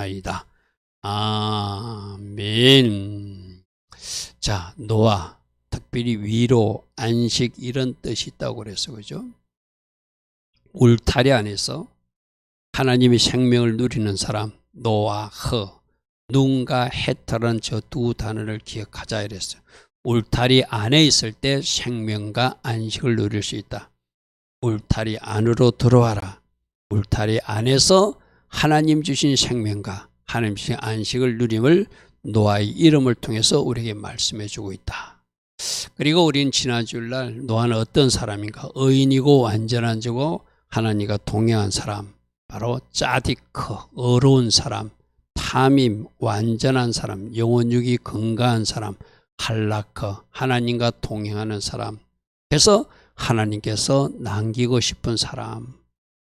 하옵나이다. 아멘. 자, 노아, 특별히 위로, 안식 이런 뜻이 있다고 그래서 그죠? 울타리 안에서 하나님의 생명을 누리는 사람, 노아, 허, 눈과 해탈은 저 두 단어를 기억하자 이랬어요. 울타리 안에 있을 때 생명과 안식을 누릴 수 있다. 울타리 안으로 들어와라. 울타리 안에서 하나님 주신 생명과 하나님 주신 안식을 누림을 노아의 이름을 통해서 우리에게 말씀해 주고 있다. 그리고 우리는 지난 주일날 노아는 어떤 사람인가? 의인이고 완전한 자고 하나님과 동행한 사람, 바로 짜디크, 어려운 사람, 탐임, 완전한 사람, 영혼육이 건강한 사람, 할라크, 하나님과 동행하는 사람, 그래서 하나님께서 남기고 싶은 사람.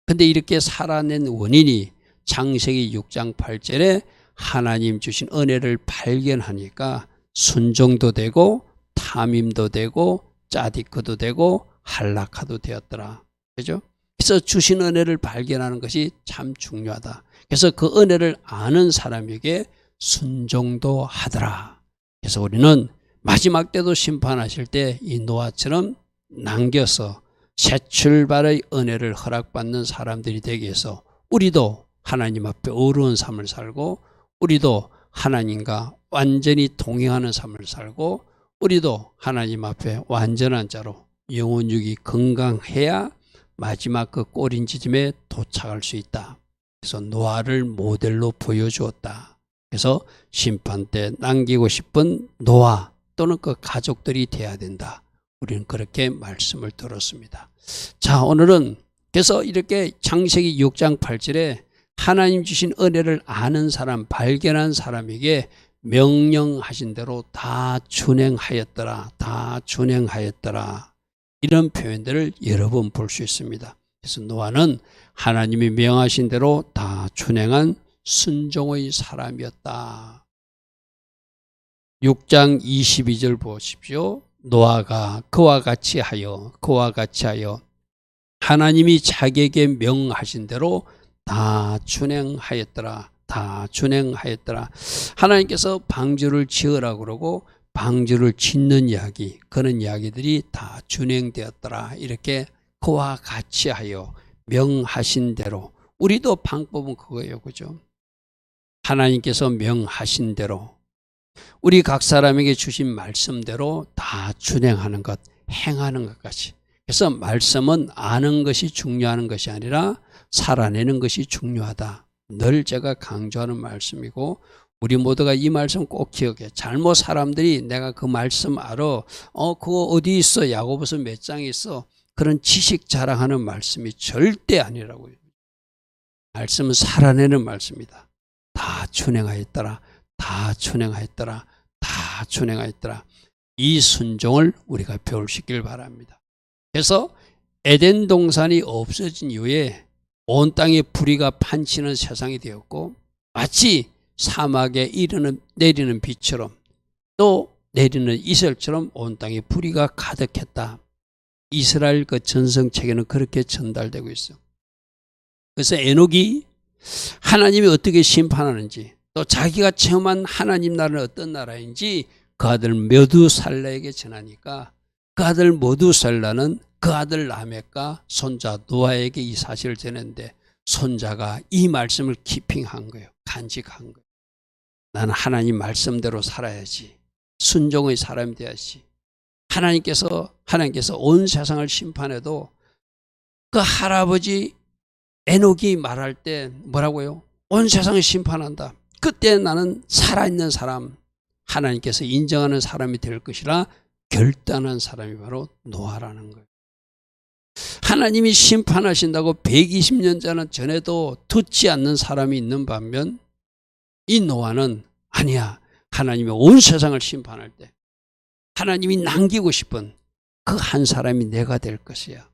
근데 이렇게 살아낸 원인이 창세기 6장 8절에 하나님 주신 은혜를 발견하니까 순종도 되고 탐임도 되고 짜디크도 되고 할라카도 되었더라. 그죠? 그래서 주신 은혜를 발견하는 것이 참 중요하다. 그래서 그 은혜를 아는 사람에게 순종도 하더라. 그래서 우리는 마지막 때도 심판하실 때 이 노아처럼 남겨서 새 출발의 은혜를 허락받는 사람들이 되기 위해서 우리도 하나님 앞에 어려운 삶을 살고 우리도 하나님과 완전히 동행하는 삶을 살고 우리도 하나님 앞에 완전한 자로 영혼육이 건강해야 마지막 그 꼬린 지점에 도착할 수 있다. 그래서 노아를 모델로 보여주었다. 그래서 심판 때 남기고 싶은 노아 또는 그 가족들이 돼야 된다. 우리는 그렇게 말씀을 들었습니다. 자, 오늘은 그래서 이렇게 창세기 6장 8절에 하나님 주신 은혜를 아는 사람, 발견한 사람에게 명령하신 대로 다 준행하였더라. 다 준행하였더라. 이런 표현들을 여러 번 볼 수 있습니다. 그래서 노아는 하나님이 명하신 대로 다 준행한 순종의 사람이었다. 6장 22절 보십시오. 노아가 그와 같이 하여 하나님이 자기에게 명하신 대로 다 준행하였더라. 다 준행하였더라. 하나님께서 방주를 지으라고 그러고 방주를 짓는 이야기, 그런 이야기들이 다 준행되었더라. 이렇게 그와 같이 하여 명하신 대로. 우리도 방법은 그거예요. 그죠? 하나님께서 명하신 대로 우리 각 사람에게 주신 말씀대로 다 준행하는 것, 행하는 것까지. 그래서 말씀은 아는 것이 중요한 것이 아니라 살아내는 것이 중요하다. 늘 제가 강조하는 말씀이고 우리 모두가 이 말씀 꼭 기억해. 잘못 사람들이 내가 그 말씀 알아. 그거 어디 있어? 야고보서 몇 장에 있어? 그런 지식 자랑하는 말씀이 절대 아니라고요. 말씀은 살아내는 말씀이다. 다 준행하였더라. 다 준행하였더라. 다 준행하였더라. 이 순종을 우리가 배울 수 있길 바랍니다. 그래서 에덴 동산이 없어진 이후에 온 땅에 불의가 판치는 세상이 되었고 마치 사막에 내리는 비처럼 또 내리는 이슬처럼 온 땅에 불의가 가득했다. 이스라엘 그 전성책에는 그렇게 전달되고 있어. 그래서 에녹이 하나님이 어떻게 심판하는지 또 자기가 체험한 하나님 나라는 어떤 나라인지 그 아들 메두살라에게 전하니까 그 아들 메두살라는 그 아들 라멕과 손자 노아에게 이 사실을 전했는데 손자가 이 말씀을 키핑한 거예요. 간직한 거예요. 나는 하나님 말씀대로 살아야지. 순종의 사람이 되어야지. 하나님께서 온 세상을 심판해도 그 할아버지 에녹이 말할 때 뭐라고요? 온 세상을 심판한다. 그때 나는 살아있는 사람, 하나님께서 인정하는 사람이 될 것이라 결단한 사람이 바로 노아라는 거예요. 하나님이 심판하신다고 120년 전에도 듣지 않는 사람이 있는 반면 이 노아는 아니야. 하나님이 온 세상을 심판할 때 하나님이 남기고 싶은 그 한 사람이 내가 될 것이야.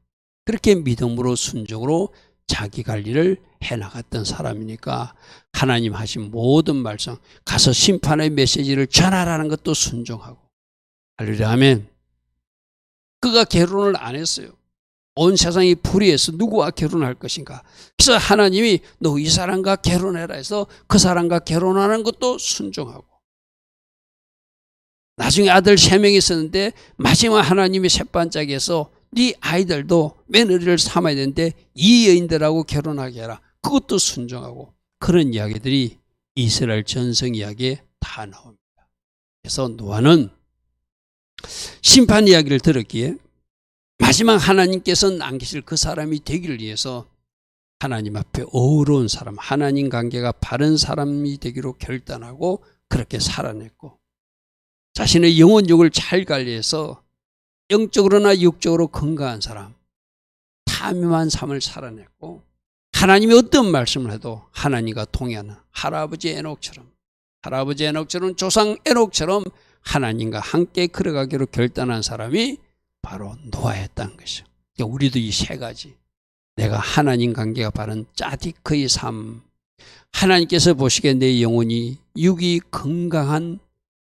그렇게 믿음으로 순종으로 자기 관리를 해나갔던 사람이니까 하나님 하신 모든 말씀 가서 심판의 메시지를 전하라는 것도 순종하고 할렐루야 아멘. 그가 결혼을 안 했어요. 온 세상이 불의해서 누구와 결혼할 것인가. 그래서 하나님이 너 이 사람과 결혼해라 해서 그 사람과 결혼하는 것도 순종하고, 나중에 아들 3명이 있었는데 마지막 하나님이 새반짝에서 네 아이들도 며느리를 삼아야 되는데 이 여인들하고 결혼하게 해라. 그것도 순종하고. 그런 이야기들이 이스라엘 전성 이야기에 다 나옵니다. 그래서 노아는 심판 이야기를 들었기에 마지막 하나님께서 남기실 그 사람이 되기를 위해서 하나님 앞에 어우러운 사람, 하나님 관계가 바른 사람이 되기로 결단하고 그렇게 살아냈고, 자신의 영혼욕을 잘 관리해서 영적으로나 육적으로 건강한 사람, 탐임한 삶을 살아냈고, 하나님이 어떤 말씀을 해도 하나님과 동의하는 할아버지 에녹처럼, 조상 에녹처럼 하나님과 함께 걸어가기로 결단한 사람이 바로 노아였다는 것이죠. 그러니까 우리도 이 세 가지, 내가 하나님 관계가 바른 짜디크의 삶, 하나님께서 보시기에 내 영혼이 육이 건강한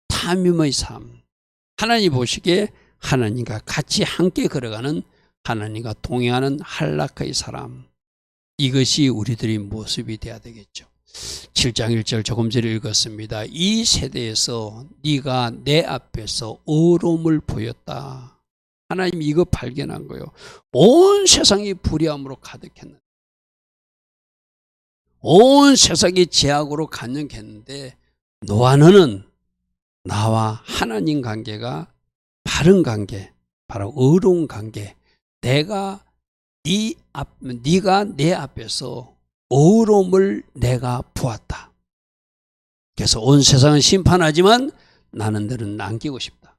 탐임의 삶, 하나님 보시기에 하나님과 같이 함께 걸어가는, 하나님과 동행하는 한락의 사람, 이것이 우리들의 모습이 되어야 되겠죠. 7장 1절 조금 전에 읽었습니다. 이 세대에서 네가 내 앞에서 어려움을 보였다. 하나님 이거 발견한 거예요. 온 세상이 불의함으로 가득했는데, 온 세상이 죄악으로 간영했는데, 노아는 나와 하나님 관계가 바른 관계, 바로 의로운 관계, 네가 내 앞에서 어려움을 내가 보았다. 그래서 온 세상은 심판하지만 나는 너를 남기고 싶다.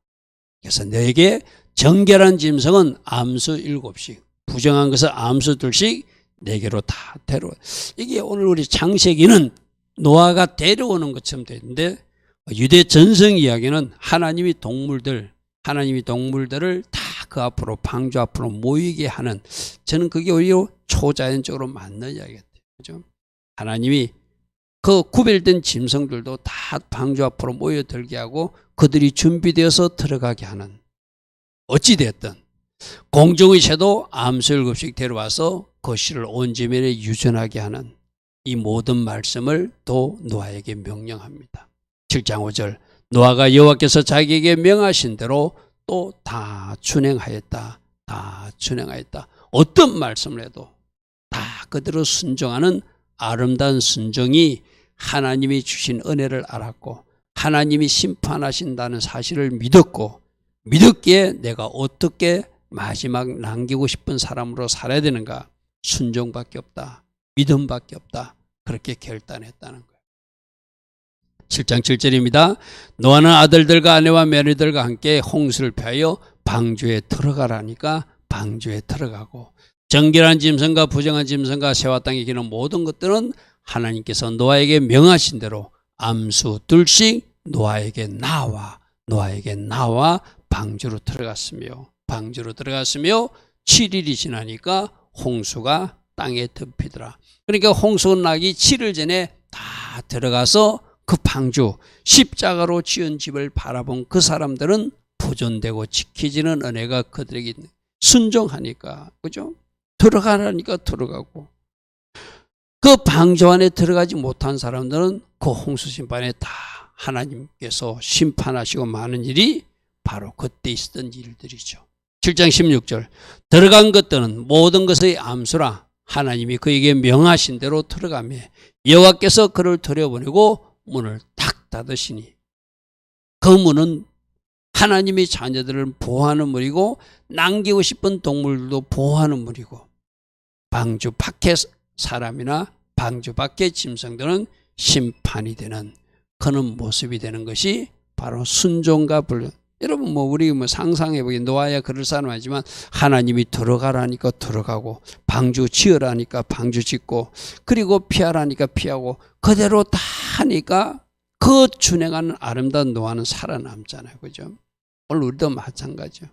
그래서 너에게 정결한 짐승은 암수 7씩, 부정한 것은 암수 2씩 내게로 다 데려와. 이게 오늘 우리 창세기는 노아가 데려오는 것처럼 되는데, 유대 전성 이야기는 하나님이 동물들을 다 그 앞으로, 방주 앞으로 모이게 하는, 저는 그게 오히려 초자연적으로 맞는 이야기 같아요. 그죠? 하나님이 그 구별된 짐승들도 다 방주 앞으로 모여들게 하고 그들이 준비되어서 들어가게 하는, 어찌됐든 공중의 새도 암수 7씩 데려와서 거실을 온 지면에 유전하게 하는 이 모든 말씀을 또 노아에게 명령합니다. 7장 5절, 노아가 여호와께서 자기에게 명하신 대로 또 다 준행하였다. 어떤 말씀을 해도 다 그대로 순종하는 아름다운 순종이 하나님이 주신 은혜를 알았고, 하나님이 심판하신다는 사실을 믿었고, 믿었기에 내가 어떻게 마지막 남기고 싶은 사람으로 살아야 되는가? 순종밖에 없다. 믿음밖에 없다. 그렇게 결단했다는 거예요. 7장 7절입니다. 노아는 아들들과 아내와 며느리들과 함께 홍수를 피하여 방주에 들어가라니까 방주에 들어가고, 정결한 짐승과 부정한 짐승과 새와 땅에 기는 모든 것들은 하나님께서 노아에게 명하신 대로 암수 2씩 노아에게 나와 방주로 들어갔으며 7일이 지나니까 홍수가 땅에 덮이더라. 그러니까 홍수가 나기 7일 전에 다 들어가서 그 방주, 십자가로 지은 집을 바라본 그 사람들은 보존되고 지켜지는 은혜가 그들에게 있는, 순종하니까, 그죠? 들어가라니까 들어가고, 그 방주 안에 들어가지 못한 사람들은 그 홍수 심판에 다 하나님께서 심판하시고 많은 일이 바로 그때 있었던 일들이죠. 7장 16절, 들어간 것들은 모든 것의 암수라 하나님이 그에게 명하신 대로 들어가며 여호와께서 그를 들여보내고 문을 탁 닫으시니, 그 문은 하나님의 자녀들을 보호하는 문이고 남기고 싶은 동물들도 보호하는 문이고, 방주 밖의 사람이나 방주 밖의 짐승들은 심판이 되는 그런 모습이 되는 것이 바로 순종과 불륜. 여러분 우리 상상해보기, 노아야 그럴 사람 아니지만 하나님이 들어가라니까 들어가고, 방주 지으라니까 방주 짓고, 그리고 피하라니까 피하고, 그대로 다 하니까 그 준행하는 아름다운 노아는 살아남잖아요. 그죠? 오늘 우리도 마찬가지죠.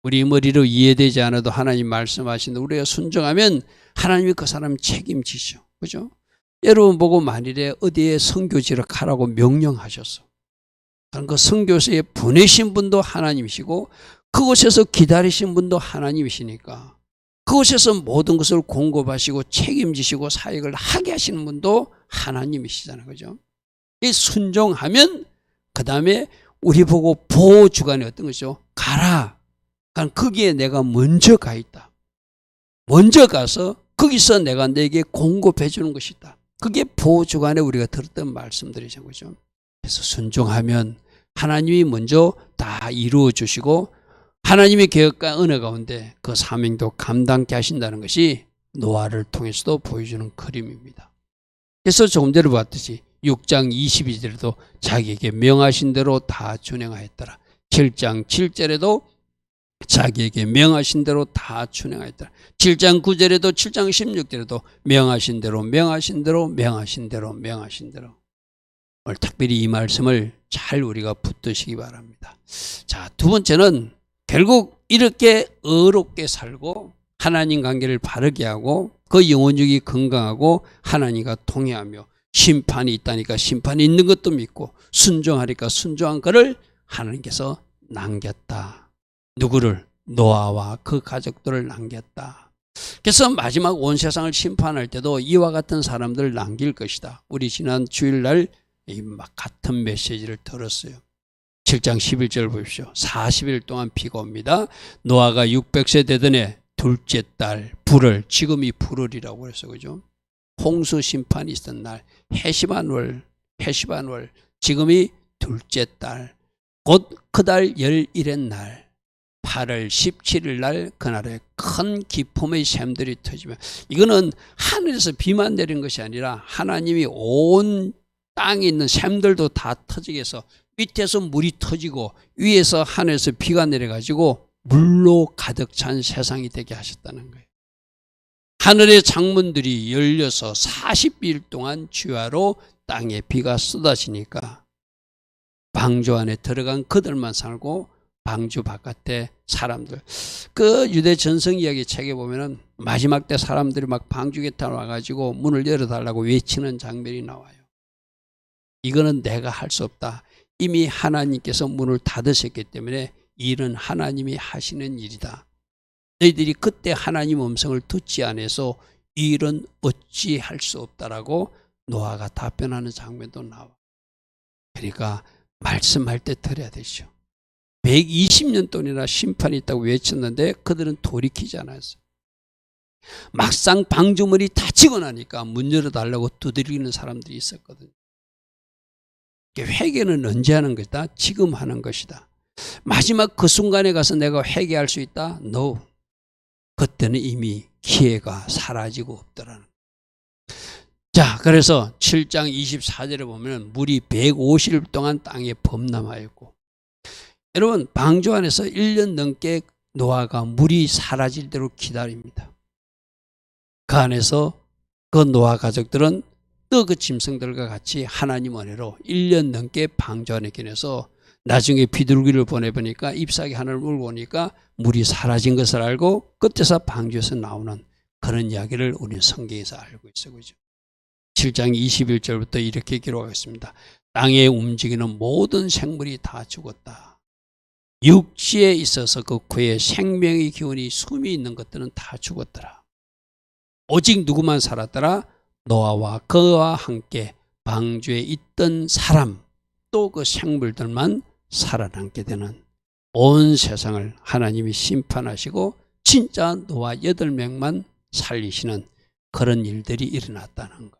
우리 머리로 이해되지 않아도 하나님 말씀하시는데 우리가 순종하면 하나님이 그 사람 책임지죠. 그죠? 여러분 보고 만일에 어디에 선교지를 가라고 명령하셨어. 그 선교소에 보내신 분도 하나님이시고 그곳에서 기다리신 분도 하나님이시니까 그곳에서 모든 것을 공급하시고 책임지시고 사역을 하게 하시는 분도 하나님이시잖아요. 그죠? 이 순종하면 그 다음에 우리 보고 보호주간에 어떤 것이죠? 가라. 거기에 내가 먼저 가 있다. 먼저 가서 거기서 내가 내게 공급해 주는 것이다. 그게 보호주간에 우리가 들었던 말씀들이죠. 그죠? 그래서 순종하면 하나님이 먼저 다 이루어 주시고 하나님의 계획과 은혜 가운데 그 사명도 감당케 하신다는 것이 노아를 통해서도 보여주는 그림입니다. 그래서 조금 전에 봤듯이 6장 22절에도 자기에게 명하신 대로 다 준행하였더라. 7장 7절에도 자기에게 명하신 대로 다 준행하였더라. 7장 9절에도 7장 16절에도 명하신 대로 명하신 대로 명하신 대로 명하신 대로. 오늘 특별히 이 말씀을 잘 우리가 붙드시기 바랍니다. 자, 두 번째는 결국 이렇게 의롭게 살고 하나님 관계를 바르게 하고 그 영혼육이 건강하고 하나님과 통해하며 심판이 있다니까 심판이 있는 것도 믿고 순종하니까 순종한 것을 하나님께서 남겼다. 누구를? 노아와 그 가족들을 남겼다. 그래서 마지막 온 세상을 심판할 때도 이와 같은 사람들을 남길 것이다. 우리 지난 주일날 이 같은 메시지를 들었어요. 7장 11절 보십시오. 40일 동안 비가 옵니다. 노아가 600세 되던 해 둘째 달 불을, 지금이 불을이라고 그랬어. 그죠? 홍수 심판이 있었던 날, 해시반월, 지금이 둘째 달, 곧 그 달 11의 날, 8월 17일 날 그날에 큰 기품의 샘들이 터지며, 이거는 하늘에서 비만 내린 것이 아니라 하나님이 온 땅에 있는 샘들도 다 터지게 해서 밑에서 물이 터지고 위에서 하늘에서 비가 내려가지고 물로 가득 찬 세상이 되게 하셨다는 거예요. 하늘의 창문들이 열려서 40일 동안 주야로 땅에 비가 쏟아지니까 방주 안에 들어간 그들만 살고 방주 바깥에 사람들, 그 유대 전성 이야기 책에 보면은 마지막 때 사람들이 막 방주 곁에 와가지고 문을 열어달라고 외치는 장면이 나와요. 이거는 내가 할 수 없다. 이미 하나님께서 문을 닫으셨기 때문에 일은 하나님이 하시는 일이다. 너희들이 그때 하나님 음성을 듣지 않아서 이 일은 어찌 할 수 없다라고 노아가 답변하는 장면도 나와. 그러니까 말씀할 때 들어야 되죠. 120년 동안이나 심판이 있다고 외쳤는데 그들은 돌이키지 않았어요. 막상 방주문이 닫히고 나니까 문 열어달라고 두드리는 사람들이 있었거든요. 회개는 언제 하는 것이다? 지금 하는 것이다. 마지막 그 순간에 가서 내가 회개할 수 있다? No. 그때는 이미 기회가 사라지고 없더라는. 자, 그래서 7장 24절에 보면 물이 150일 동안 땅에 범람하였고, 여러분 방주 안에서 1년 넘게 노아가 물이 사라질 대로 기다립니다. 그 안에서 그 노아 가족들은 또 그 짐승들과 같이 하나님 은혜로 1년 넘게 방주 안에 지내서 나중에 비둘기를 보내보니까 잎사귀 하나를 물고 오니까 물이 사라진 것을 알고 끝에서 방주에서 나오는 그런 이야기를 우리는 성경에서 알고 있어요. 그죠? 7장 21절부터 이렇게 기록하겠습니다. 땅에 움직이는 모든 생물이 다 죽었다. 육지에 있어서 그 그의 생명의 기운이 숨이 있는 것들은 다 죽었더라. 오직 누구만 살았더라? 노아와 그와 함께 방주에 있던 사람, 또 그 생물들만 살아남게 되는, 온 세상을 하나님이 심판하시고 진짜 노아 8명만 살리시는 그런 일들이 일어났다는 것.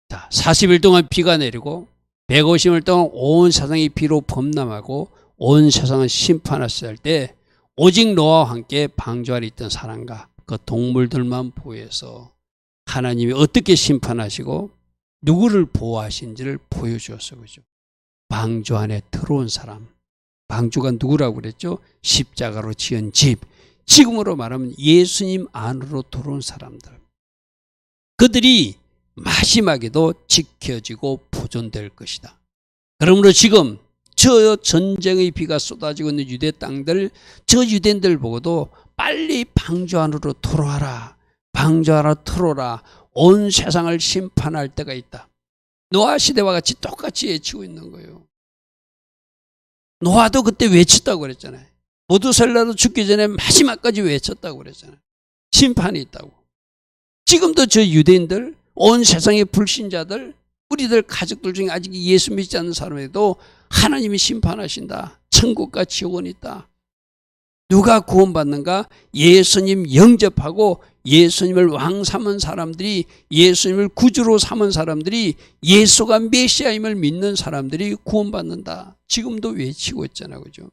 자, 40일 동안 비가 내리고 150일 동안 온 세상이 비로 범람하고 온 세상을 심판하셨을 때 오직 노아와 함께 방주 안에 있던 사람과 그 동물들만 보여서 하나님이 어떻게 심판하시고 누구를 보호하신지를 보여주었어요. 그죠? 방주 안에 들어온 사람, 방주가 누구라고 그랬죠? 십자가로 지은 집, 지금으로 말하면 예수님 안으로 들어온 사람들, 그들이 마지막에도 지켜지고 보존될 것이다. 그러므로 지금 저 전쟁의 비가 쏟아지고 있는 유대 땅들, 저 유대인들 보고도 빨리 방주 안으로 들어와라, 방주 안으로 들어오라, 온 세상을 심판할 때가 있다. 노아 시대와 같이 똑같이 외치고 있는 거예요. 노아도 그때 외쳤다고 그랬잖아요. 모두살라도 죽기 전에 마지막까지 외쳤다고 그랬잖아요. 심판이 있다고. 지금도 저 유대인들, 온 세상의 불신자들, 우리들 가족들 중에 아직 예수 믿지 않는 사람에도 하나님이 심판하신다. 천국과 지옥은 있다. 누가 구원받는가? 예수님 영접하고 예수님을 왕 삼은 사람들이, 예수님을 구주로 삼은 사람들이, 예수가 메시아임을 믿는 사람들이 구원받는다. 지금도 외치고 있잖아요. 그죠?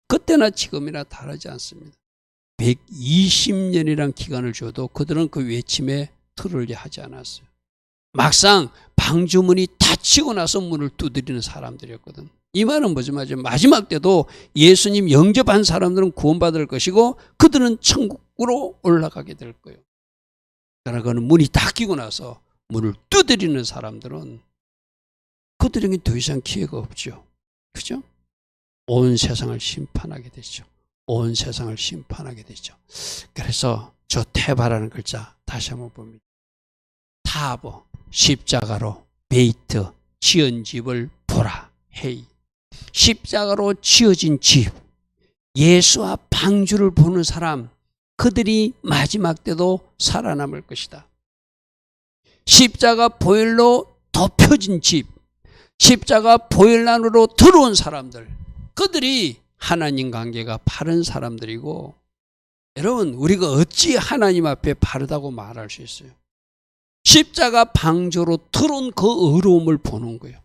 그때나 지금이나 다르지 않습니다. 120년이란 기간을 줘도 그들은 그 외침에 틀을 하지 않았어요. 막상 방주문이 닫히고 나서 문을 두드리는 사람들이었거든. 이 말은 뭐지? 마지막 때도 예수님 영접한 사람들은 구원받을 것이고 그들은 천국으로 올라가게 될 거예요. 그러나 그는 문이 닫히고 나서 문을 두드리는 사람들은 그들에게 더 이상 기회가 없죠. 그죠? 온 세상을 심판하게 되죠. 온 세상을 심판하게 되죠. 그래서 저 태바라는 글자 다시 한번 봅니다. 타버, 십자가로 베이트, 지은 집을 보라. 헤이. 십자가로 지어진 집, 예수와 방주를 보는 사람, 그들이 마지막 때도 살아남을 것이다. 십자가 보혈로 덮여진 집, 십자가 보혈 안으로 들어온 사람들, 그들이 하나님 관계가 바른 사람들이고, 여러분 우리가 어찌 하나님 앞에 바르다고 말할 수 있어요? 십자가 방주로 들어온 그 의로움을 보는 거예요.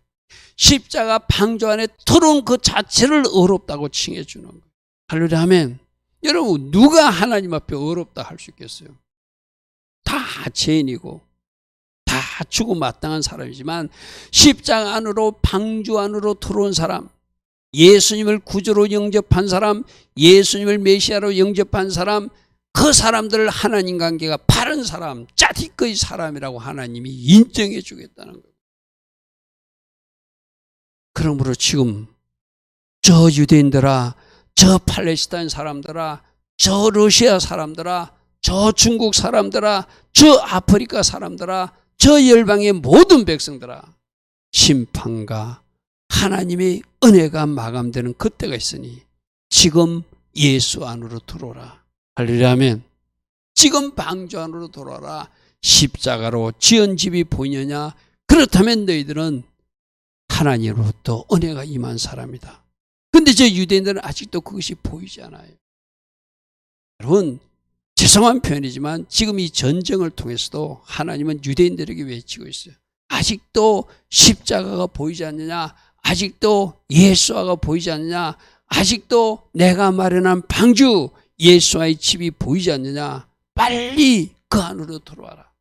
십자가 방주 안에 들어온 그 자체를 의롭다고 칭해 주는 거예요. 할렐루야 아멘. 여러분 누가 하나님 앞에 의롭다 할 수 있겠어요? 다 죄인이고 다 죽음 마땅한 사람이지만 십자가 안으로 방주 안으로 들어온 사람, 예수님을 구주로 영접한 사람, 예수님을 메시아로 영접한 사람, 그 사람들을 하나님 관계가 바른 사람, 짜디꺼의 사람이라고 하나님이 인정해 주겠다는 거예요. 그러므로 지금 저 유대인들아, 저 팔레스타인 사람들아, 저 러시아 사람들아, 저 중국 사람들아, 저 아프리카 사람들아, 저 열방의 모든 백성들아, 심판과 하나님의 은혜가 마감되는 그때가 있으니 지금 예수 안으로 들어오라. 할렐루야 아멘. 지금 방주 안으로 들어오라. 십자가로 지은 집이 보이느냐? 그렇다면 너희들은 하나님으로부터 은혜가 임한 사람이다. 근데 저 유대인들은 아직도 그것이 보이지 않아요. 여러분 죄송한 표현이지만 지금 이 전쟁을 통해서도 하나님은 유대인들에게 외치고 있어요. 아직도 십자가가 보이지 않느냐? 아직도 예수화가 보이지 않느냐? 아직도 내가 마련한 방주 예수와의 집이 보이지 않느냐? 빨리 그 안으로 들어와라.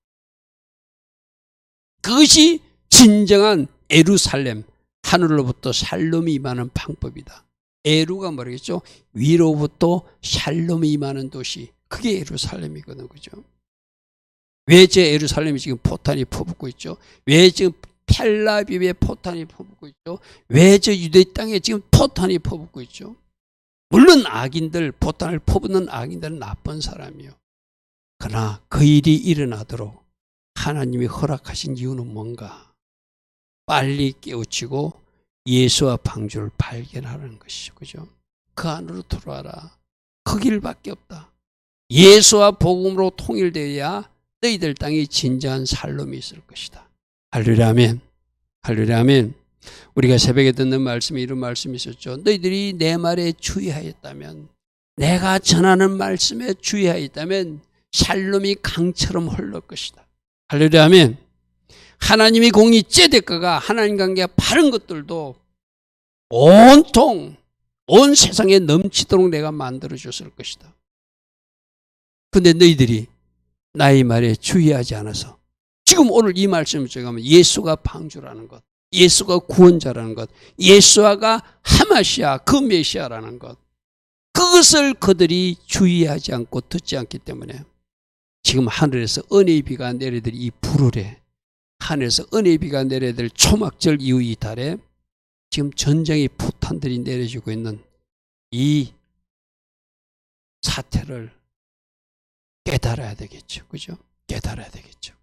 그것이 진정한 예루살렘, 하늘로부터 샬롬이 임하는 방법이다. 에루가 뭐라겠죠? 위로부터 샬롬이 임하는 도시. 그게 예루살렘이거든. 그죠? 왜 제 예루살렘이 지금 포탄이 퍼붓고 있죠? 왜 지금 텔라비브에 포탄이 퍼붓고 있죠? 왜 저 유대 땅에 지금 포탄이 퍼붓고 있죠? 물론 악인들, 포탄을 퍼붓는 악인들은 나쁜 사람이요. 그러나 그 일이 일어나도록 하나님이 허락하신 이유는 뭔가? 빨리 깨우치고 예수와 방주를 발견하는 것이죠. 그죠? 그 안으로 들어와라. 그 길밖에 없다. 예수와 복음으로 통일되어야 너희들 땅에 진정한 살롬이 있을 것이다. 할렐루야 아멘. 할렐루야 아멘. 우리가 새벽에 듣는 말씀에 이런 말씀이 있었죠. 너희들이 내 말에 주의하였다면, 내가 전하는 말씀에 주의하였다면 샬롬이 강처럼 흘러 것이다. 할렐루야 아멘. 하나님의 공의 째대가가 하나님 관계가 바른 것들도 온통 온 세상에 넘치도록 내가 만들어줬을 것이다. 근데 너희들이 나의 말에 주의하지 않아서 지금 오늘 이 말씀을 제가하면 예수가 방주라는 것, 예수가 구원자라는 것, 예수가 하마시아 그 메시아라는 것, 그것을 그들이 주의하지 않고 듣지 않기 때문에 지금 하늘에서 은혜의 비가 내려들 이 불을에, 하늘에서 은혜의 비가 내려들 초막절 이후 이 달에 지금 전쟁의 포탄들이 내려지고 있는 이 사태를 깨달아야 되겠죠. 그죠? 깨달아야 되겠죠.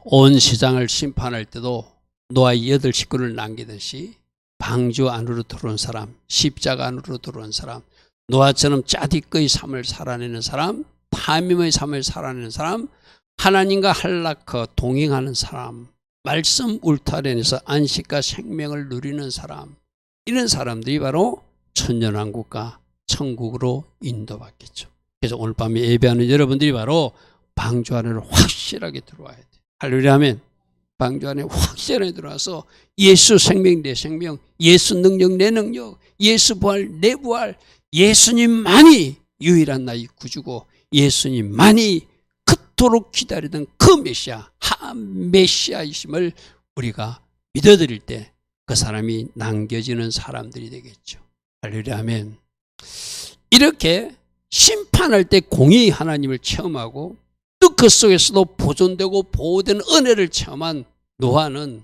온 세상을 심판할 때도 노아의 8 식구를 남기듯이 방주 안으로 들어온 사람, 십자가 안으로 들어온 사람, 노아처럼 짜디꺼의 삶을 살아내는 사람, 탐임의 삶을 살아내는 사람, 하나님과 할라크 동행하는 사람, 말씀 울타리에서 안식과 생명을 누리는 사람, 이런 사람들이 바로 천년왕국과 천국으로 인도받겠죠. 그래서 오늘 밤에 예배하는 여러분들이 바로 방주 안으로 확실하게 들어와야 돼요. 할렐루야 아멘. 방주 안에 확실하게 들어와서 예수 생명 내 생명, 예수 능력 내 능력, 예수 부활 내 부활, 예수님만이 유일한 나의 구주고 예수님만이 그토록 기다리던 그 메시아이심을 우리가 믿어드릴 때 그 사람이 남겨지는 사람들이 되겠죠. 할렐루야 아멘. 이렇게 심판할 때 공의의 하나님을 체험하고 또 그 속에서도 보존되고 보호된 은혜를 체험한 노아는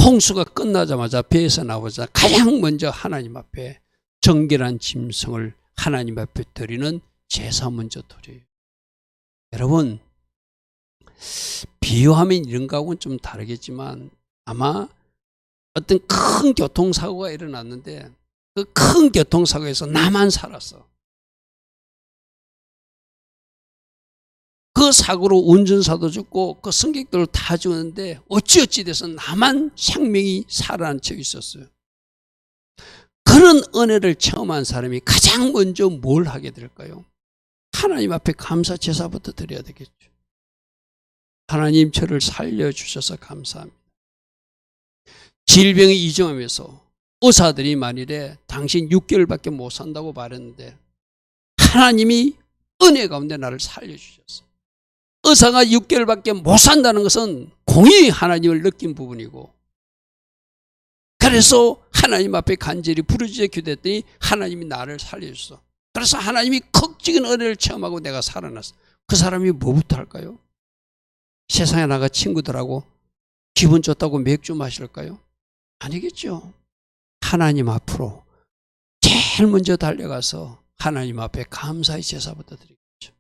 홍수가 끝나자마자 배에서 나오자 가장 먼저 하나님 앞에 정결한 짐승을 하나님 앞에 드리는 제사 먼저 드려요. 여러분, 비유하면 이런 거하고는 좀 다르겠지만 아마 어떤 큰 교통사고가 일어났는데 그 큰 교통사고에서 나만 살았어. 그 사고로 운전사도 죽고 그 승객들도 다 죽었는데 어찌어찌 돼서 나만 생명이 살아남혀 있었어요. 그런 은혜를 체험한 사람이 가장 먼저 뭘 하게 될까요? 하나님 앞에 감사 제사부터 드려야 되겠죠. 하나님 저를 살려주셔서 감사합니다. 질병이 이정하면서 의사들이 만일에 당신 6개월밖에 못 산다고 말했는데 하나님이 은혜 가운데 나를 살려주셨어요. 의사가 6개월밖에 못 산다는 것은 공의의 하나님을 느낀 부분이고 그래서 하나님 앞에 간절히 부르짖어 기도했더니 하나님이 나를 살려주셨어. 그래서 하나님이 극적인 은혜를 체험하고 내가 살아났어. 그 사람이 뭐부터 할까요? 세상에 나가 친구들하고 기분 좋다고 맥주 마실까요? 아니겠죠. 하나님 앞으로 제일 먼저 달려가서 하나님 앞에 감사의 제사부터 드리겠죠.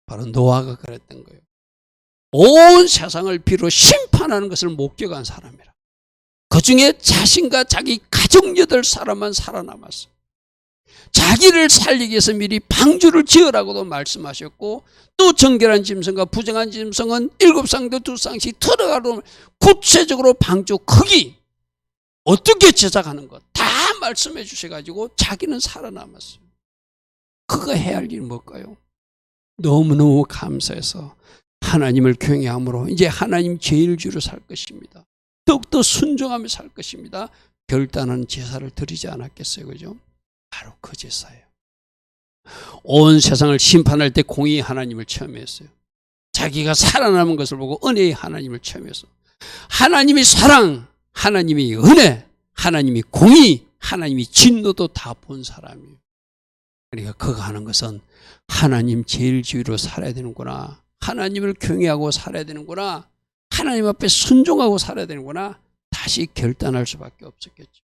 바로 노아가 그랬던 거예요. 온 세상을 비로 심판하는 것을 목격한 사람이라. 그 중에 자신과 자기 가족 8사람만 살아남았어. 자기를 살리기 위해서 미리 방주를 지으라고도 말씀하셨고 또 정결한 짐승과 부정한 짐승은 7쌍도 2쌍씩 들어가도 구체적으로 방주 크기 어떻게 제작하는 것 다 말씀해 주셔가지고 자기는 살아남았어요. 그거 해야 할 일이 뭘까요? 너무너무 감사해서 하나님을 경외함으로 이제 하나님 제일주로 살 것입니다. 더욱더 순종하며 살 것입니다. 결단하는 제사를 드리지 않았겠어요. 그죠? 바로 그 제사예요. 온 세상을 심판할 때 공의의 하나님을 체험했어요. 자기가 살아남은 것을 보고 은혜의 하나님을 체험했어. 하나님이 사랑, 하나님이 은혜, 하나님이 공의, 하나님이 진노도 다 본 사람이에요. 그러니까 그가 하는 것은 하나님 제일주의로 살아야 되는구나. 하나님을 경외하고 살아야 되는구나. 하나님 앞에 순종하고 살아야 되는구나. 다시 결단할 수밖에 없었겠죠.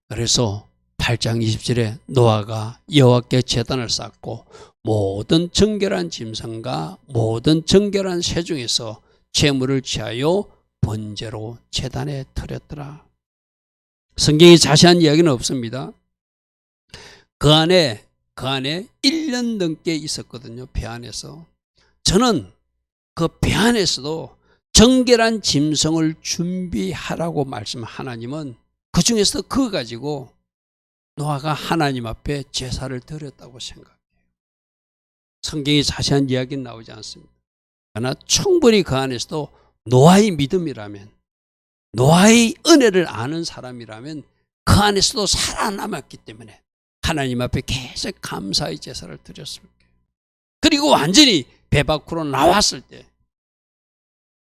그래서 8장 20절에 노아가 여호와께 제단을 쌓고 모든 정결한 짐승과 모든 정결한 새 중에서 제물을 취하여 번제로 제단에 드렸더라. 성경에 자세한 이야기는 없습니다. 그 안에 1년 넘게 있었거든요. 배 안에서. 저는 그 배 안에서도 정결한 짐승을 준비하라고 말씀한 하나님은 그 중에서 그거 가지고 노아가 하나님 앞에 제사를 드렸다고 생각해요. 성경에 자세한 이야기는 나오지 않습니다. 그러나 충분히 그 안에서도 노아의 믿음이라면, 노아의 은혜를 아는 사람이라면 그 안에서도 살아남았기 때문에 하나님 앞에 계속 감사의 제사를 드렸을 거예요. 그리고 완전히 배 밖으로 나왔을 때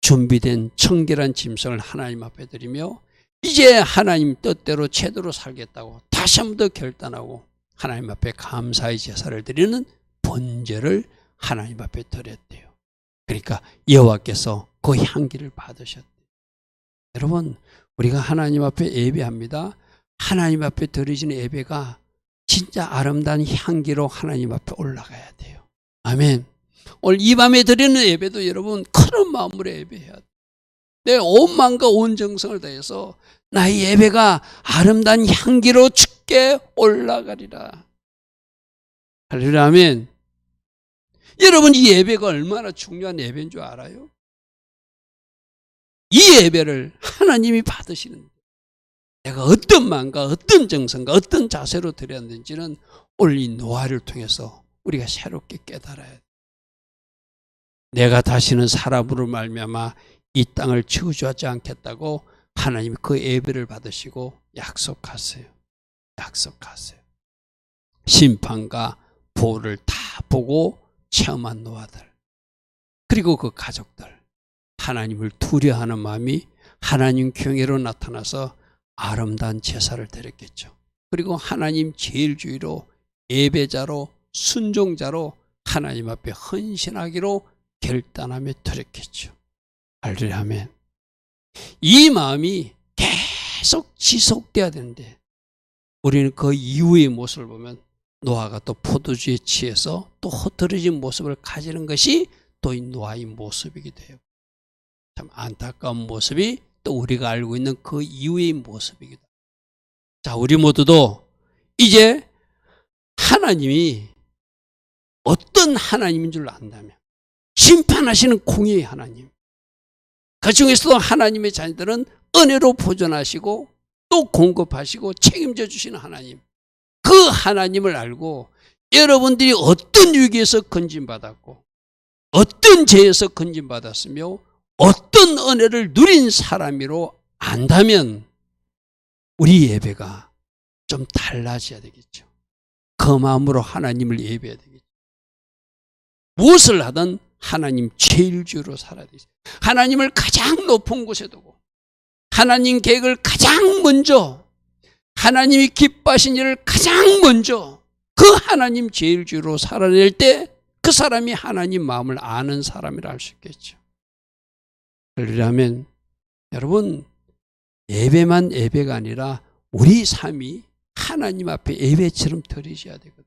준비된 청결한 짐승을 하나님 앞에 드리며 이제 하나님 뜻대로 제대로 살겠다고 다시 한 번 더 결단하고 하나님 앞에 감사의 제사를 드리는 번제를 하나님 앞에 드렸대요. 그러니까 여호와께서 그 향기를 받으셨대요. 여러분, 우리가 하나님 앞에 예배합니다. 하나님 앞에 드리시는 예배가 진짜 아름다운 향기로 하나님 앞에 올라가야 돼요. 아멘. 오늘 이 밤에 드리는 예배도 여러분 큰 마음으로 예배해야 돼요. 내 온 마음과 온 정성을 다해서 나의 예배가 아름다운 향기로 주께 올라가리라. 할렐루야, 아멘. 여러분, 이 예배가 얼마나 중요한 예배인 줄 알아요? 이 예배를 하나님이 받으시는, 내가 어떤 마음과 어떤 정성과 어떤 자세로 드려야 되는지는 오늘 이 노아를 통해서 우리가 새롭게 깨달아야 돼. 내가 다시는 사람으로 말미암아 이 땅을 저주하지 않겠다고 하나님이 그 예배를 받으시고 약속하세요. 약속하세요. 심판과 보호를 다 보고 체험한 노아들, 그리고 그 가족들, 하나님을 두려워하는 마음이 하나님 경외로 나타나서 아름다운 제사를 드렸겠죠. 그리고 하나님 제일주의로, 예배자로, 순종자로 하나님 앞에 헌신하기로 결단하며 드렸겠죠. 할렐루야, 아멘. 이 마음이 계속 지속돼야 되는데 우리는 그 이후의 모습을 보면 노아가 또 포도주에 취해서 또 흐트러진 모습을 가지는 것이 또 이 노아의 모습이기도 해요. 참 안타까운 모습이 또 우리가 알고 있는 그 이후의 모습이기도 해요. 자, 우리 모두도 이제 하나님이 어떤 하나님인 줄 안다면, 심판하시는 공의의 하나님, 그 중에서도 하나님의 자녀들은 은혜로 보존하시고 또 공급하시고 책임져 주시는 하나님, 그 하나님을 알고 여러분들이 어떤 위기에서 건진받았고 어떤 죄에서 건진받았으며 어떤 은혜를 누린 사람이로 안다면 우리 예배가 좀 달라져야 되겠죠. 그 마음으로 하나님을 예배해야 되겠죠. 무엇을 하든 하나님 제일주로 살아야 되겠죠. 하나님을 가장 높은 곳에 두고 하나님 계획을 가장 먼저, 하나님이 기뻐하신 일을 가장 먼저 그 하나님 제일주로 살아낼 때 그 사람이 하나님 마음을 아는 사람이라 할 수 있겠죠. 그러려면 여러분, 예배만 예배가 아니라 우리 삶이 하나님 앞에 예배처럼 드리셔야 되거든요.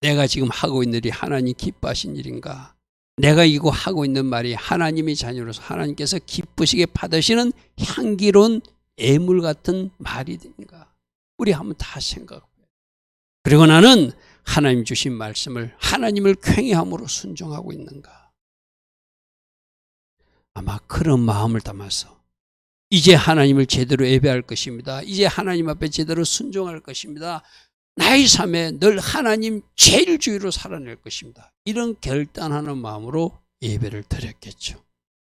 내가 지금 하고 있는 일이 하나님 기뻐하신 일인가? 내가 이거 하고 있는 말이 하나님의 자녀로서 하나님께서 기쁘시게 받으시는 향기로운 예물 같은 말이든가? 우리 한번 다 생각해요. 그리고 나는 하나님 주신 말씀을, 하나님을 쾌회함으로 순종하고 있는가? 아마 그런 마음을 담아서 이제 하나님을 제대로 예배할 것입니다. 이제 하나님 앞에 제대로 순종할 것입니다. 나의 삶에 늘 하나님 제일주의로 살아낼 것입니다. 이런 결단하는 마음으로 예배를 드렸겠죠.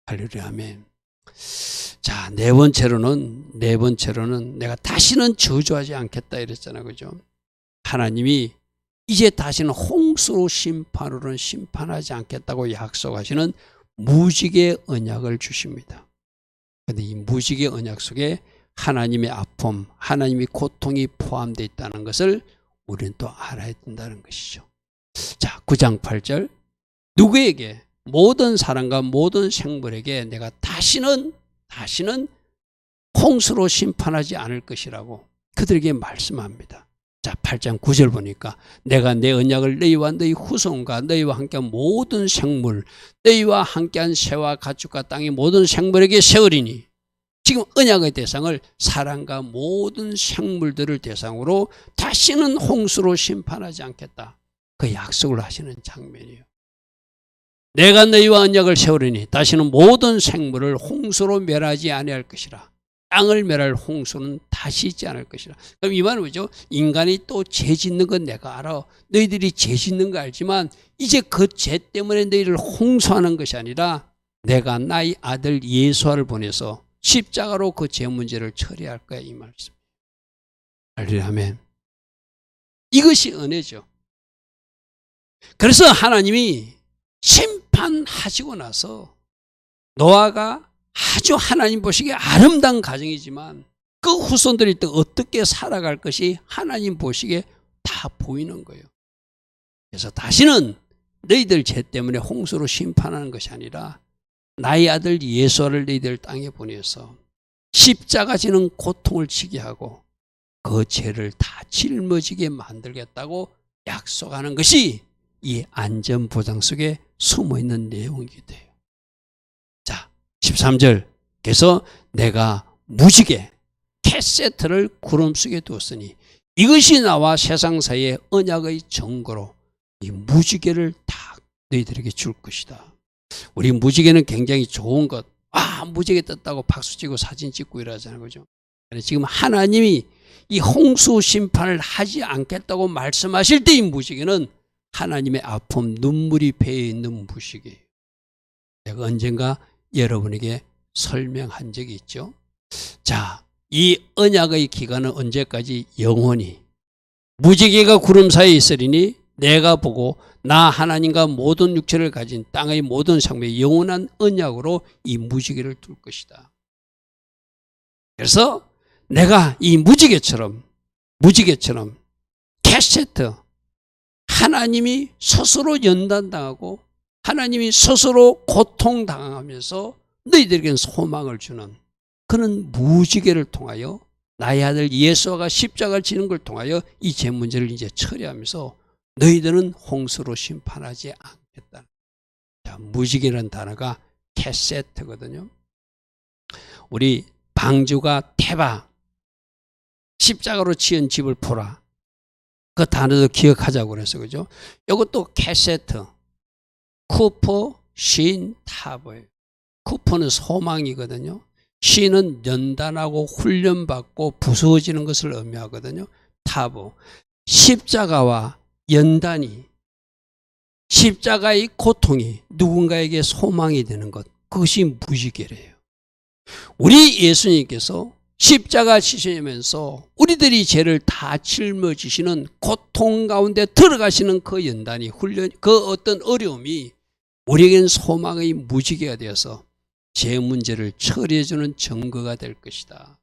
할렐루야, 아멘. 자, 네 번째로는 내가 다시는 저주하지 않겠다 이랬잖아요. 그죠? 하나님이 이제 다시는 홍수로 심판으로는 심판하지 않겠다고 약속하시는 무지개 언약을 주십니다. 그런데 이 무지개 언약 속에 하나님의 아픔, 하나님의 고통이 포함되어 있다는 것을 우리는 또 알아야 된다는 것이죠. 자, 9장 8절, 누구에게, 모든 사람과 모든 생물에게 내가 다시는 홍수로 심판하지 않을 것이라고 그들에게 말씀합니다. 자, 8장 9절 보니까 내가 내 언약을 너희와 너희 후손과 너희와 함께한 모든 생물, 너희와 함께한 새와 가축과 땅의 모든 생물에게 세우리니, 지금 언약의 대상을 사람과 모든 생물들을 대상으로 다시는 홍수로 심판하지 않겠다, 그 약속을 하시는 장면이에요. 내가 너희와 언약을 세우리니 다시는 모든 생물을 홍수로 멸하지 아니할 것이라. 땅을 멸할 홍수는 다시 있지 않을 것이라. 그럼 이 말은 뭐죠? 인간이 또 죄 짓는 건 내가 알아. 너희들이 죄 짓는 거 알지만 이제 그 죄 때문에 너희를 홍수하는 것이 아니라 내가 나의 아들 예수아를 보내서 십자가로 그 죄 문제를 처리할 거야, 이 말씀. 할렐루야, 아멘. 이것이 은혜죠. 그래서 하나님이 심판하시고 나서 노아가 아주 하나님 보시기에 아름다운 가정이지만 그 후손들이 또 어떻게 살아갈 것이 하나님 보시기에 다 보이는 거예요. 그래서 다시는 너희들 죄 때문에 홍수로 심판하는 것이 아니라 나의 아들 예수를 너희들 땅에 보내서 십자가 지는 고통을 지게 하고 그 죄를 다 짊어지게 만들겠다고 약속하는 것이 이 안전보장 속에 숨어있는 내용이기도 해요. 자, 13절, 그래서 내가 무지개 캐세트를 구름 속에 두었으니 이것이 나와 세상 사이의 언약의 증거로 이 무지개를 다 너희들에게 줄 것이다. 우리 무지개는 굉장히 좋은 것. 무지개 떴다고 박수치고 사진 찍고 이러잖아요. 그죠? 지금 하나님이 이 홍수 심판을 하지 않겠다고 말씀하실 때 이 무지개는 하나님의 아픔, 눈물이 배어 있는 무지개예요. 내가 언젠가 여러분에게 설명한 적이 있죠. 자, 이 언약의 기간은 언제까지? 영원히. 무지개가 구름 사이에 있으리니 내가 보고 나 하나님과 모든 육체를 가진 땅의 모든 생명의 영원한 언약으로 이 무지개를 둘 것이다. 그래서 내가 이 무지개처럼 캐세트, 하나님이 스스로 연단당하고 하나님이 스스로 고통당하면서 너희들에게는 소망을 주는 그는 무지개를 통하여 나의 아들 예수가 십자가를 지는 걸 통하여 이 제 문제를 이제 처리하면서 너희들은 홍수로 심판하지 않겠다. 자, 무지개라는 단어가 캐세트거든요. 우리 방주가 태바, 십자가로 지은 집을 보라. 그 단어도 기억하자고 그래서 그죠? 이것도 캐세트, 쿠퍼, 신, 타버예요. 쿠퍼는 소망이거든요. 신은 연단하고 훈련받고 부서지는 것을 의미하거든요. 타버, 십자가와 연단이, 십자가의 고통이 누군가에게 소망이 되는 것, 그것이 무지개래요. 우리 예수님께서 십자가 지시면서 우리들이 죄를 다 짊어지시는 고통 가운데 들어가시는 그 연단이, 훈련, 그 어떤 어려움이 우리에겐 소망의 무지개가 되어서 제 문제를 처리해주는 증거가 될 것이다.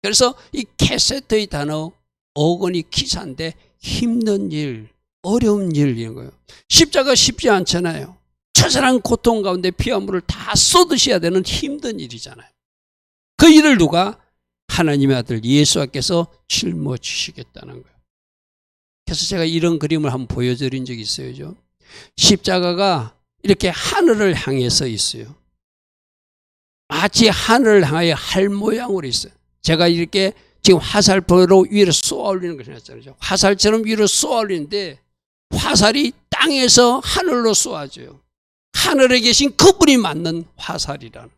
그래서 이 캐세트의 단어 어근이 기사인데 힘든 일, 어려운 일 이런 거예요. 십자가 쉽지 않잖아요. 처절한 고통 가운데 피와 물을 다 쏟으셔야 되는 힘든 일이잖아요. 그 일을 누가? 하나님의 아들 예수께서 짊어지시겠다는 거예요. 그래서 제가 이런 그림을 한번 보여드린 적이 있어요. 십자가가 이렇게 하늘을 향해서 있어요. 마치 하늘을 향하여 할 모양으로 있어요. 제가 이렇게 지금 화살표로 위로 쏘아 올리는 것이 잖아요. 화살처럼 위로 쏘아 올리는데 화살이 땅에서 하늘로 쏘아져요. 하늘에 계신 그분이 맞는 화살이라는.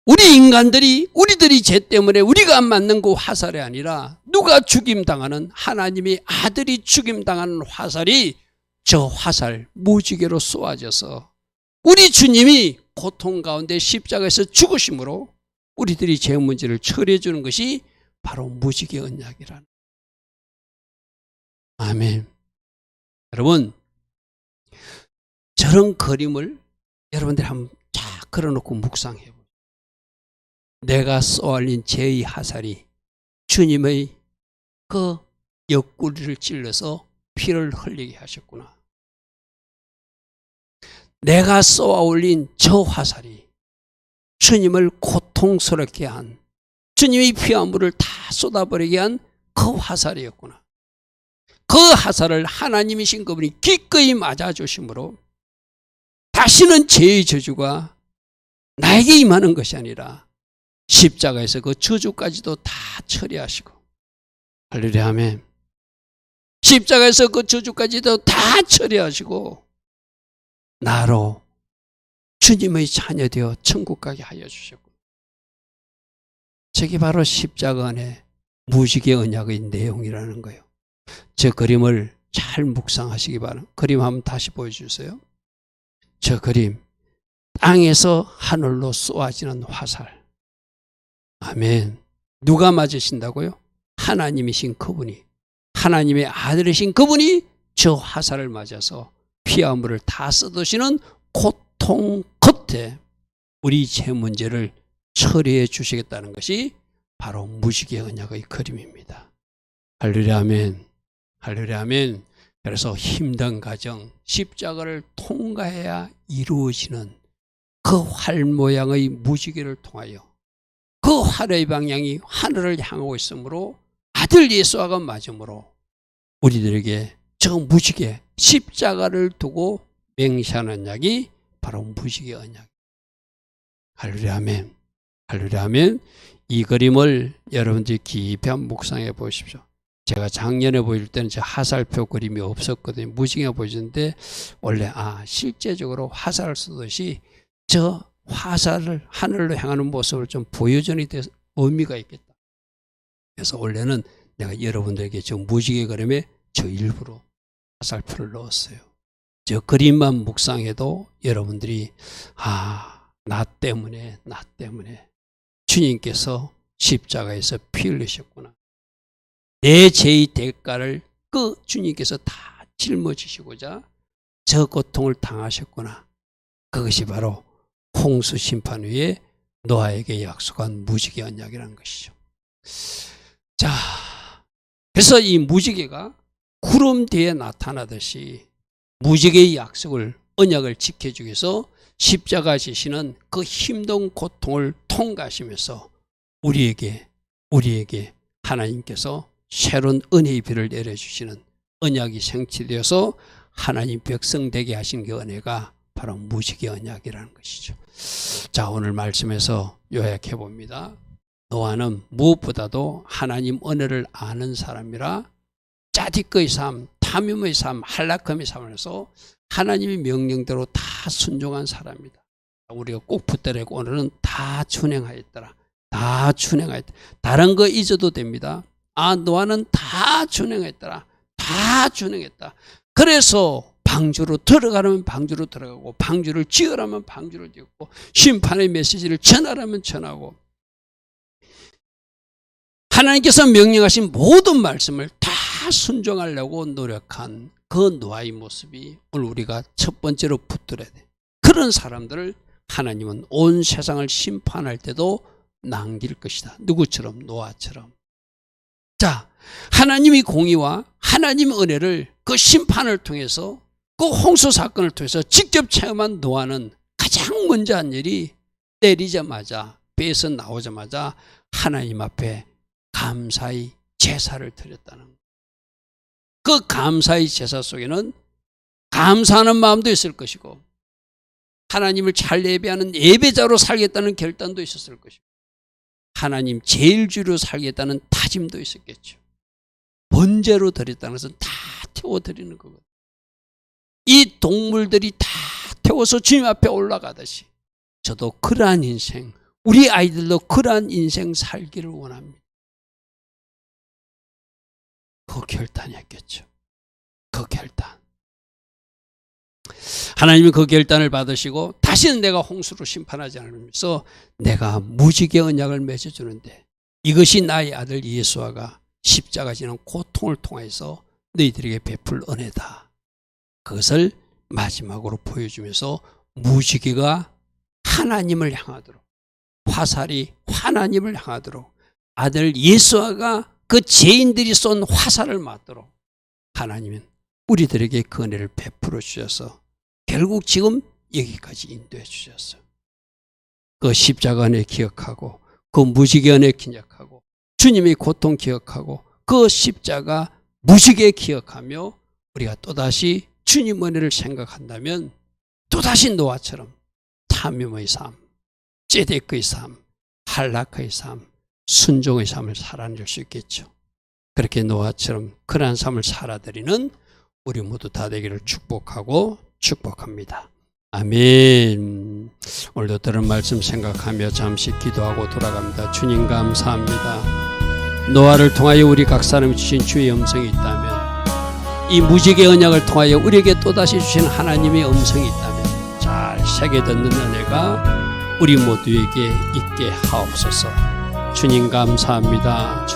우리 인간들이, 우리들이 죄 때문에 우리가 안 맞는 그 화살이 아니라 누가 죽임당하는, 하나님의 아들이 죽임당하는 화살이 저 화살 무지개로 쏘아져서 우리 주님이 고통 가운데 십자가에서 죽으심으로 우리들이 죄 문제를 처리해 주는 것이 바로 무지개 언약이라는. 아멘. 여러분, 저런 그림을 여러분들이 한번 쫙 그려놓고 묵상해 보세요. 내가 쏘아올린 죄의 화살이 주님의 그 옆구리를 찔러서 피를 흘리게 하셨구나. 내가 쏘아올린 저 화살이 주님을 고통스럽게 한, 주님의 피와 물을 다 쏟아버리게 한 그 화살이었구나. 그 화살을 하나님이신 그분이 기꺼이 맞아주심으로 다시는 죄의 저주가 나에게 임하는 것이 아니라 십자가에서 그 저주까지도 다 처리하시고, 할렐루야 아멘. 십자가에서 그 저주까지도 다 처리하시고 나로 주님의 자녀 되어 천국 가게 하여 주셨고, 저게 바로 십자가 안에 무지개 언약의 내용이라는 거예요. 저 그림을 잘 묵상하시기 바랍니다. 그림 한번 다시 보여주세요. 저 그림, 땅에서 하늘로 쏘아지는 화살. 아멘. 누가 맞으신다고요? 하나님이신 그분이, 하나님의 아들이신 그분이 저 화살을 맞아서 피와 물을 다 쏟으시는 고통 끝에 우리 죄 문제를 처리해 주시겠다는 것이 바로 무지개 언약의 그림입니다. 할렐루야 아멘. 할렐루야 아멘. 그래서 힘든 가정, 십자가를 통과해야 이루어지는 그 활 모양의 무지개를 통하여 그 활의 방향이 하늘을 향하고 있으므로 아들 예수와가 맞으므로 우리들에게 저 무지개, 십자가를 두고 맹세하는 언약이 바로 무지개 언약. 할렐루야 아멘. 할렐루야 하면 이 그림을 여러분들이 깊이 한번 묵상해 보십시오. 제가 작년에 보일 때는 저 화살표 그림이 없었거든요. 무지개 보이는데 원래 실제적으로 화살을 쓰듯이 저 화살을 하늘로 향하는 모습을 좀 보여주는 데 의미가 있겠다. 그래서 원래는 내가 여러분들에게 저 무지개 그림에 저 일부러 화살표를 넣었어요. 저 그림만 묵상해도 여러분들이 나 때문에 주님께서 십자가에서 피 흘리셨구나. 내 죄의 대가를 그 주님께서 다 짊어지시고자 저 고통을 당하셨구나. 그것이 바로 홍수 심판 후에 노아에게 약속한 무지개 언약이라는 것이죠. 자, 그래서 이 무지개가 구름 뒤에 나타나듯이 무지개의 약속을 언약을 지켜주기 위해서 십자가 지시는 그 힘든 고통을 통과하시면서 우리에게 하나님께서 새로운 은혜의 비를 내려주시는 언약이 생취되어서 하나님 백성 되게 하신 그 은혜가 바로 무지개 언약이라는 것이죠. 자, 오늘 말씀에서 요약해 봅니다. 노아는 무엇보다도 하나님 은혜를 아는 사람이라 짜디꺼의 삶, 탐욕의 삶, 한락함의 삶에서 하나님의 명령대로 다 순종한 사람이다. 우리가 꼭 붙들고 오늘은 다 준행하였더라. 다 준행하였다. 다른 거 잊어도 됩니다. 노아는 다 준행했더라. 다 준행했다. 그래서 방주로 들어가려면 방주로 들어가고 방주를 지으라면 방주를 짓고 심판의 메시지를 전하라면 전하고 하나님께서 명령하신 모든 말씀을 다 순종하려고 노력한 그 노아의 모습이 오늘 우리가 첫 번째로 붙들어야 돼. 그런 사람들을 하나님은 온 세상을 심판할 때도 남길 것이다. 누구처럼? 노아처럼. 자, 하나님의 공의와 하나님의 은혜를 그 심판을 통해서 그 홍수 사건을 통해서 직접 체험한 노아는 가장 먼저 한 일이 내리자마자 배에서 나오자마자 하나님 앞에 감사의 제사를 드렸다는 것. 그 감사의 제사 속에는 감사하는 마음도 있을 것이고 하나님을 잘 예배하는 예배자로 살겠다는 결단도 있었을 것이고 하나님 제일주로 살겠다는 다짐도 있었겠죠. 번제로 드렸다는 것은 다 태워드리는 거거든요. 이 동물들이 다 태워서 주님 앞에 올라가듯이 저도 그러한 인생, 우리 아이들도 그러한 인생 살기를 원합니다. 그 결단이었겠죠. 그 결단. 하나님이 그 결단을 받으시고 다시는 내가 홍수로 심판하지 않으면서 내가 무지개 언약을 맺어주는데 이것이 나의 아들 예수아가 십자가 지는 고통을 통해서 너희들에게 베풀 은혜다. 그것을 마지막으로 보여주면서 무지개가 하나님을 향하도록 화살이 하나님을 향하도록 아들 예수아가 그 죄인들이 쏜 화살을 맞도록 하나님은 우리들에게 그 은혜를 베풀어 주셔서 결국 지금 여기까지 인도해 주셨어요. 그 십자가 은혜 기억하고 그 무지개 은혜 기억하고 주님의 고통 기억하고 그 십자가 무지개 기억하며 우리가 또다시 주님 은혜를 생각한다면 또다시 노아처럼 탐욕의 삶, 째데크의 삶, 한락의 삶, 순종의 삶을 살아낼 수 있겠죠. 그렇게 노아처럼 그러한 삶을 살아드리는 우리 모두 다 되기를 축복하고 축복합니다. 아멘. 오늘도 들은 말씀 생각하며 잠시 기도하고 돌아갑니다. 주님 감사합니다. 노아를 통하여 우리 각 사람이 주신 주의 음성이 있다면 이 무지개 언약을 통하여 우리에게 또다시 주신 하나님의 음성이 있다면 잘 새겨 듣는 은혜가 우리 모두에게 있게 하옵소서. 주님 감사합니다.